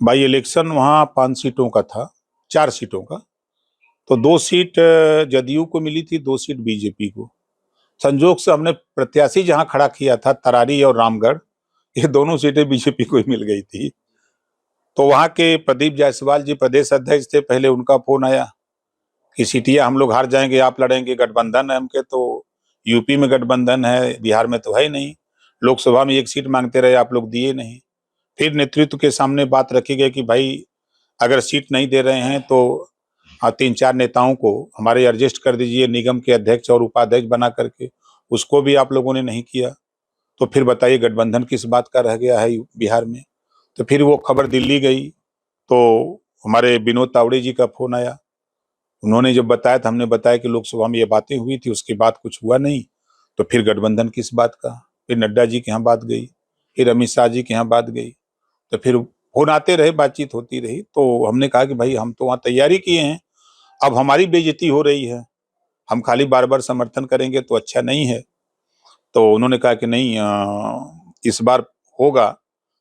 By election वहाँ 5 सीटों का था, 4 सीटों का। तो 2 सीट जदयू को मिली थी, 2 सीट बीजेपी को। संजोग से हमने प्रत्याशी जहां खड़ा किया था, तरारी और रामगढ़, ये दोनों सीटें बीजेपी को ही मिल गई थी। तो वहां के प्रदीप जायसवाल जी प्रदेश अध्यक्ष थे, पहले उनका फोन आया कि सीटियां हम लोग हार जाएंगे, आप लड़ेंगे, गठबंधन है हमके। तो यूपी में गठबंधन है, बिहार में तो है ही नहीं। लोकसभा में 1 सीट मांगते रहे, आप लोग दिए नहीं। फिर नेतृत्व के सामने बात रखी गई कि भाई अगर सीट नहीं दे रहे हैं तो 3-4 नेताओं को हमारे एडजस्ट कर दीजिए निगम के अध्यक्ष और उपाध्यक्ष बना करके। उसको भी आप लोगों ने नहीं किया। तो फिर बताइए गठबंधन किस बात का रह गया है बिहार में। तो फिर वो खबर दिल्ली गई, तो हमारे विनोद तावड़े जी का फोन आया। उन्होंने जब बताया तो हमने बताया कि लोकसभा में ये बातें हुई थी, उसके बाद कुछ हुआ नहीं। तो फिर गठबंधन किस बात का। फिर नड्डा जी के यहाँ बात गई, फिर अमित शाह जी के यहाँ बात गई। तो फिर फोन आते रहे, बातचीत होती रही। तो हमने कहा कि भाई हम तो वहाँ तैयारी किए हैं, अब हमारी बेइज्जती हो रही है, हम खाली बार बार समर्थन करेंगे तो अच्छा नहीं है। तो उन्होंने कहा कि नहीं, इस बार होगा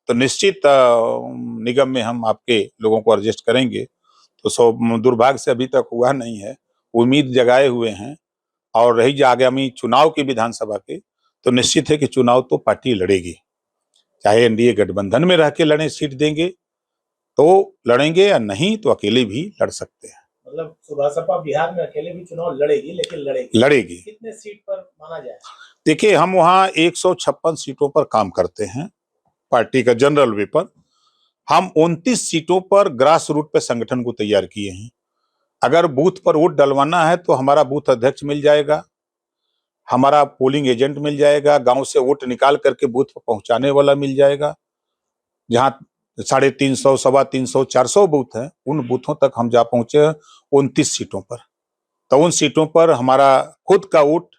तो निश्चित निगम में हम आपके लोगों को एडजस्ट करेंगे। तो दुर्भाग्य से अभी तक हुआ नहीं है। उम्मीद जगाए हुए हैं। और रही आगामी चुनाव की विधानसभा के, तो निश्चित है कि चुनाव तो पार्टी लड़ेगी, चाहे एनडीए गठबंधन में रह के लड़े, सीट देंगे तो लड़ेंगे, या नहीं तो अकेले भी लड़ सकते हैं। मतलब सुभाषपा बिहार में अकेले भी चुनाव लड़ेगी, लेकिन लड़ेगी। कितने सीट पर माना जाए? देखिए, हम वहाँ 156 सीटों पर काम करते हैं पार्टी का जनरल वे पर। हम 29 सीटों पर ग्रास रूट पे संगठन को तैयार किए हैं। अगर बूथ पर वोट डलवाना है तो हमारा बूथ अध्यक्ष मिल जाएगा, हमारा पोलिंग एजेंट मिल जाएगा, गांव से वोट निकाल करके बूथ पर पहुंचाने वाला मिल जाएगा। जहां 350, 325, 400 बूथ हैं, उन बूथों तक हम जा पहुंचे 29 सीटों पर। तो उन सीटों पर हमारा खुद का वोट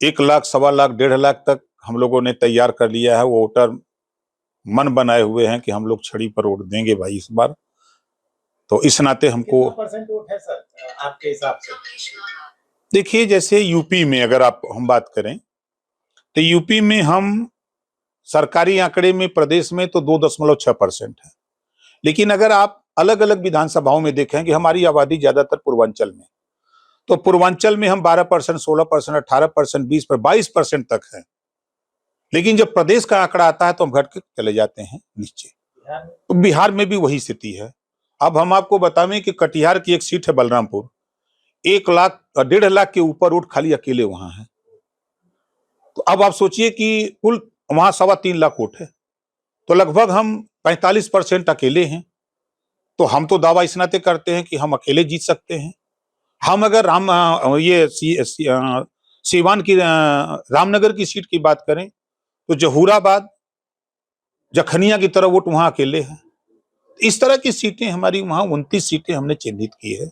1 लाख, 1.25 लाख, 1.5 लाख तक हम लोगों ने तैयार कर लिया है। वो वोटर मन बनाए हुए हैं कि हम लोग छड़ी पर वोट देंगे भाई इस बार। तो इस नाते हमको % वोट है सर आपके हिसाब से? देखिए, जैसे यूपी में अगर हम बात करें तो यूपी में हम सरकारी आंकड़े में प्रदेश में तो 2.6% है। लेकिन अगर आप अलग अलग विधानसभाओं में देखें कि हमारी आबादी ज्यादातर पूर्वांचल में, तो पूर्वांचल में हम 12%, 16%, 18%, 22% तक है। लेकिन जब प्रदेश का आंकड़ा आता है तो हम घट के चले जाते हैं नीचे। तो बिहार में भी वही स्थिति है। अब हम आपको बतावें कि कटिहार की एक सीट है बलरामपुर, 1 लाख, 1.5 लाख के ऊपर वोट खाली अकेले वहां है। तो अब आप सोचिए कि कुल वहां 3.25 लाख वोट है, तो लगभग हम 45% अकेले हैं। तो हम तो दावा इस नाते करते हैं कि हम अकेले जीत सकते हैं। हम अगर सीवान की रामनगर की सीट की बात करें तो जहूराबाद, जखनिया की तरह वोट वहां अकेले हैं। इस तरह की सीटें हमारी वहां 29 सीटें हमने चिन्हित की है।